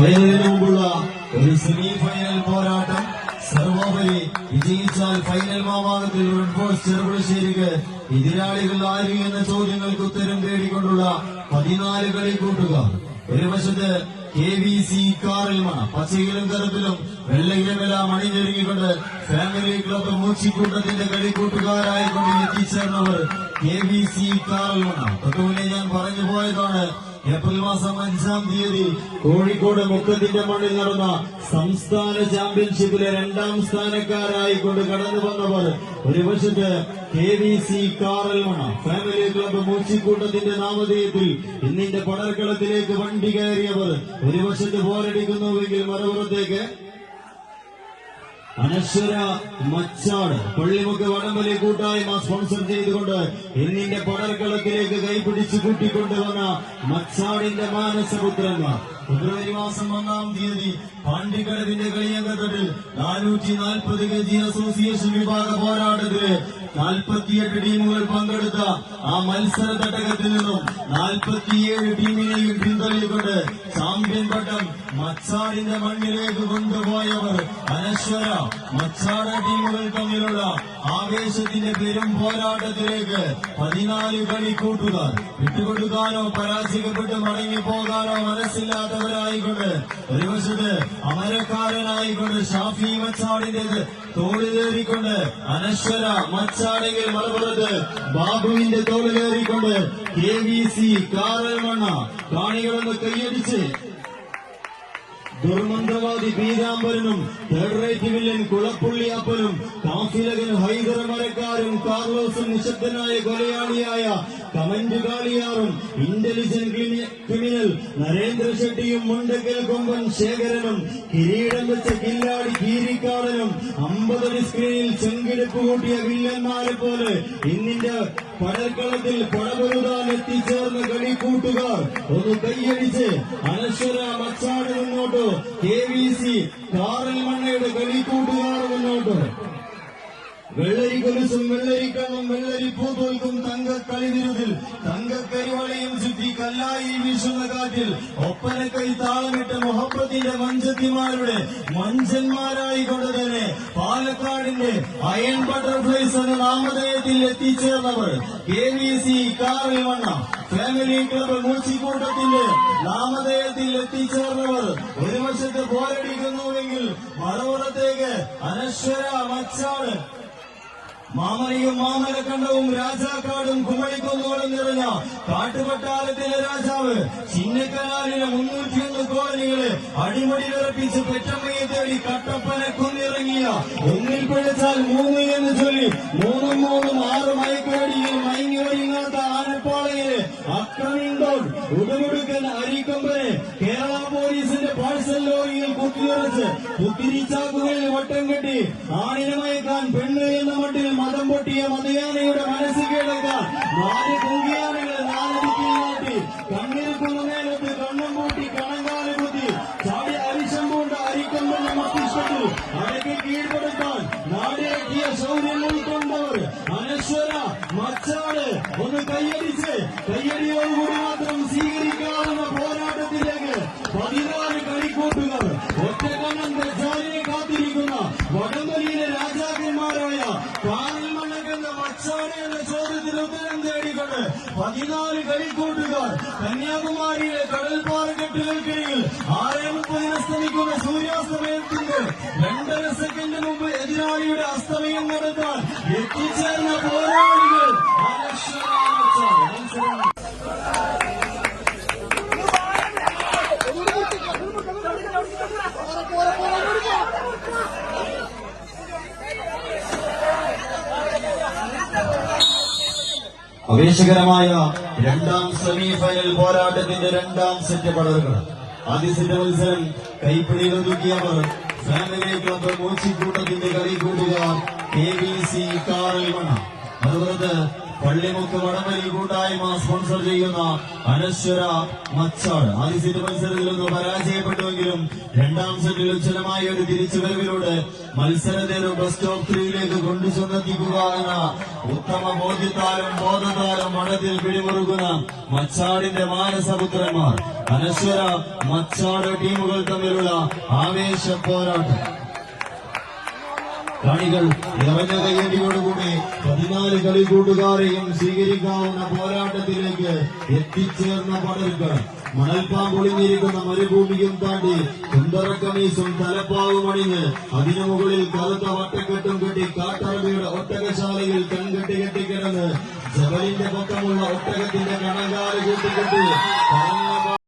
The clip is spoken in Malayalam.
ഫൈനലിന് മുമ്പുള്ള ഒരു സെമി ഫൈനൽ പോരാട്ടം. സർവോപരി വിജയിച്ചാൽ ഫൈനൽ മാമാകത്തിൽ റെഡ് ഫോഴ്സ് ചെറുപുളശ്ശേരിക്ക് എതിരാളികൾ ആര് എന്ന ചോദ്യങ്ങൾക്ക് ഉത്തരം തേടിക്കൊണ്ടുള്ള 14 കളിക്കൂട്ടുകാർ. ഒരു വശത്ത് KVC കാറൽമണ പച്ചയിലും കറുപ്പിലും വെള്ളയിലുമെല്ലാം അണിഞ്ഞൊരുങ്ങിക്കൊണ്ട് ഫാമിലി ക്ലബ് മൂച്ചിക്കൂട്ടത്തിന്റെ കളിക്കൂട്ടുകാരായിക്കൊണ്ട് എത്തിച്ചേർന്നവർ KVC കാറൽമണ. തൊട്ടുമുന്നേ ഞാൻ പറഞ്ഞു പോയതാണ്, ഏപ്രിൽ മാസം 5-ാം തീയതി കോഴിക്കോട് മുക്കത്തിന്റെ മണ്ണിൽ നടന്ന സംസ്ഥാന ചാമ്പ്യൻഷിപ്പിലെ 2ാം സ്ഥാനക്കാരായിക്കൊണ്ട് കടന്നു വന്നവർ. ഒരു വശത്ത് KVC കാറൽമണ ഫാമിലി ക്ലബ് മൂച്ചിക്കൂട്ടത്തിന്റെ നാമധേയത്തിൽ ഇന്നിന്റെ പടർക്കളത്തിലേക്ക് വണ്ടി കയറിയവർ. ഒരു വശത്ത് പോരടിക്കുന്നുവെങ്കിൽ മറുപുറത്തേക്ക് അനശ്വര മച്ചാട് പള്ളിമുക്ക് വടംവലി കൂട്ടായ്മ സ്പോൺസർ ചെയ്തുകൊണ്ട് ഇന്നിന്റെ പടർക്കളത്തിലേക്ക് കൈപിടിച്ചു കൂട്ടിക്കൊണ്ടുവന്ന മച്ചാടിന്റെ മാനസപുത്രന്മാർ. ഫെബ്രുവരി മാസം 1-ാം തീയതി പാണ്ടിക്കടവിന്റെ കളിയങ്കത്തട്ടിൽ 440 kg അസോസിയേഷൻ വിഭാഗ പോരാട്ടത്തില് 48 ടീമുകൾ പങ്കെടുത്ത ആ മത്സര തട്ടകത്തിൽ നിന്നും 47 ടീമിനെയും പിന്തള്ളിക്കൊണ്ട് ചാമ്പ്യൻ പട്ടം മച്ചാടിന്റെ മണ്ണിലേക്ക് കൊണ്ടുപോയവർ അനശ്വര മച്ചാട ടീമുകൾ തമ്മിലുള്ള ആവേശത്തിന്റെ പെരും പോരാട്ടത്തിലേക്ക് 14 കളിക്കൂട്ടുകാർ. വിട്ടുകൊടുക്കാനോ പരാജയപ്പെട്ട് മടങ്ങിപ്പോകാനോ മനസ്സില്ലാത്തവരായിക്കൊണ്ട് ഒരു വശത്ത് അമരക്കാരനായിക്കൊണ്ട് ഷാഫി മച്ചാടിന്റേത് തോളിലേറിക്കൊണ്ട് അനശ്വര മച്ചാടെങ്കിൽ മറുപുറത്ത് ബാബുവിന്റെ തോളിലേറിക്കൊണ്ട് KVC കാറൽമണ്ണ. കാണികളൊന്ന് കൈയടിച്ച് ദുർമന്ത്രവാദി പീതാംബരനും തേർഡ് റേറ്റ് വില്ലൻ കുളപ്പുള്ളിയപ്പനും കാഫിലകൻ ഹൈദർ മരക്കാരും കാർലോസും നിശബ്ദനായ കൊലയാളിയായ കമന്റ് കാളിയാറും ഇന്റലിജന്റ് ക്രിമിനൽ നരേന്ദ്ര ഷെട്ടിയും മുണ്ടക്കൽ കൊമ്പൻ ശേഖരനും കിരീടം വെച്ച കില്ലാടി കീരിക്കാടനും 50 സ്ക്രീനിൽ ചെങ്കിടിപ്പ് കൂട്ടിയ വില്ലന്മാരെ പോലെ ഇന്നിന്റെ പടർക്കളത്തിൽ പടപൊരുതാൻ എത്തിച്ചേർന്ന കളിക്കൂട്ടുകാർ. ഒന്ന് കൈയടിച്ച് അനശ്വര മച്ചാട് മുന്നോട്ട്, KVC കാറൽമണ്ണയുടെ കളിക്കൂട്ടുകാർ മുന്നോട്ട്. വെള്ളരി കൊലുസും വെള്ളരിക്കണ്ണും വെള്ളരി പൂത്തോൽക്കും തങ്കക്കളിവിരുതിൽ തങ്കക്കരിവളയും ചുറ്റി കല്ലായി വീശുന്ന കാറ്റിൽ ഒപ്പനക്കൈ താളമിട്ട മുഹബത്തിന്റെ മഞ്ചത്തിമാരുടെ മഞ്ചന്മാരായിക്കൊണ്ട് തന്നെ പാലക്കാടിന്റെ അയൺ ബട്ടർഫ്ലൈസ് എന്ന നാമധേയത്തിൽ എത്തിച്ചേർന്നവർ KVC കാറൽമണ്ണ ഫാമിലി ക്ലബ് മൂച്ചിക്കൂട്ടത്തിന്റെ നാമധേയത്തിൽ എത്തിച്ചേർന്നവർ. ഒരു വശത്ത് പോരടിക്കുന്നുവെങ്കിൽ മറുപുറത്തേക്ക് അനശ്വര മച്ചാട് മാമലയും മാമലക്കണ്ടവും രാജാക്കാടും കുമളിക്കൊന്നോടും നിറഞ്ഞ കാട്ടുപട്ടാളത്തിലെ രാജാവ് ചിന്നക്കനാലിലെ 301 കോളനികളെ അടിമുടി വിറപ്പിച്ച് പെറ്റമ്മയെ തേടി കട്ടപ്പന കുന്നിറങ്ങിയ ഒന്നിൽ പിഴച്ചാൽ 3 എന്ന് ചൊല്ലി 3 6 മയക്കടിയിൽ മയങ്ങി ഒരുങ്ങാത്ത ആനപ്പാളയിലെ അക്രമിണ്ടോൾ ഉടുമുടുക്കൻ അരിക്കൊമ്പനെ കേരള പോലീസിന്റെ പാഴ്സൽ ലോറിയിൽ കുത്തിയുറച്ച് കുത്തിരിച്ചാക്കുകളിൽ വട്ടം കെട്ടി ആണിനെ മയക്കാൻ പെണ്ണ് എന്ന മട്ടിൽ മതം പൊട്ടിയ മതയാനയുടെ മനസ്സ് കീഴടക്കാൻ 4 കുങ്കിയാനകളെ 4 ദിക്കിൽ നാട്ടി കണ്ണിരിക്കുന്ന നേരത്ത് കണ്ണും പൂട്ടി കണങ്കാല് കുത്തി ചാടി അരിശം പൂണ്ട അരിക്കൊമ്പന്റെ മസ്തിഷ്കത്തിൽ അടക്കി കീഴ്പ്പെടുത്താൻ നാടിറക്കിയ ശൗര്യം ഉൾക്കൊണ്ടവർ അനശ്വര മച്ചാട്. ഒന്ന് കയ്യടിയോടുകൂടി മാത്രം സ്വീകരിക്കാവുന്ന പോരാട്ടത്തിലേക്ക് 14 കളിക്കൂട്ടുകാർ. ഒറ്റക്കണ്ണൻ ഗജാലിനെ കാത്തിരിക്കുന്ന വടംവലിയിലെ രാജാക്കന്മാരായ കാറൽമണ്ണക്കെന്ന മച്ചാട് എന്ന ചോദ്യത്തിന് ഉത്തരം തേടിക്കൊണ്ട് 14 കളിക്കൂട്ടുകാർ കന്യാകുമാരിയിലെ കടൽപ്പാറക്കെട്ടുകൾക്കിടയിൽ 6:30 അസ്തമിക്കുന്ന സൂര്യാസ്തമയത്തിന്റെ 2.5 സെക്കൻഡ് മുമ്പ് എതിരാളിയുടെ അസ്തമയം നടത്താൻ എത്തിച്ചേർന്ന പോരാളികൾ അനശ്വര മച്ചാട്. ആവേശകരമായ 2ാം സെമി ഫൈനൽ പോരാട്ടത്തിന്റെ 2ാം സെറ്റ് പടവുകൾ. ആദ്യ സെറ്റ് മത്സരം കൈപ്പിടിയിലൊതുക്കിയവർ ഫാമിലി ക്ലബ് മൂച്ചിക്കൂട്ടത്തിന്റെ കളിക്കൂട്ടുകാർ KVC കാറൽമണ്ണ. അതുകൊണ്ട് പള്ളിമുക്ക് വടംവലി കൂട്ടായ്മ സ്പോൺസർ ചെയ്യുന്ന അനശ്വര മച്ചാട് ആദ്യ സെറ്റ് മത്സരത്തിൽ ഒന്ന് പരാജയപ്പെട്ടുവെങ്കിലും രണ്ടാം സെറ്റിൽ ഉജ്ജ്വലമായ ഒരു തിരിച്ചുവരവിലൂടെ മത്സരത്തെ ഒരു ബെസ്റ്റ് ഓഫ് 3യിലേക്ക് കൊണ്ടുചെന്നെത്തിക്കുക എന്ന ഉത്തമ ബോധത്താലും മഠത്തിൽ പിടിമുറുക്കുന്ന മച്ചാടിന്റെ മാനസപുത്രന്മാർ അനശ്വര മച്ചാട് ടീമുകൾ തമ്മിലുള്ള ആവേശ പോരാട്ടം. കാണികൾ നിറഞ്ഞ കയ്യടിയോടുകൂടി 14 കളിക്കൂട്ടുകാരെയും സ്വീകരിക്കാവുന്ന പോരാട്ടത്തിലേക്ക് എത്തിച്ചേർന്ന പടരുകൾ മണൽപ്പാമ്പൊളിഞ്ഞിരിക്കുന്ന മരുഭൂമിയും താണ്ടി സുന്ദരക്കമീസും തലപ്പാവും അണിഞ്ഞ് അതിനു മുകളിൽ കറുത്ത വട്ടക്കെട്ടും കെട്ടി കാട്ടറബിയുടെ ഒട്ടകശാലയിൽ കൺകെട്ടി കെട്ടിക്കിടന്ന് ജബലിന്റെ പൊക്കമുള്ള ഒട്ടകത്തിന്റെ കണങ്കാല് കൂട്ടിക്കെട്ടി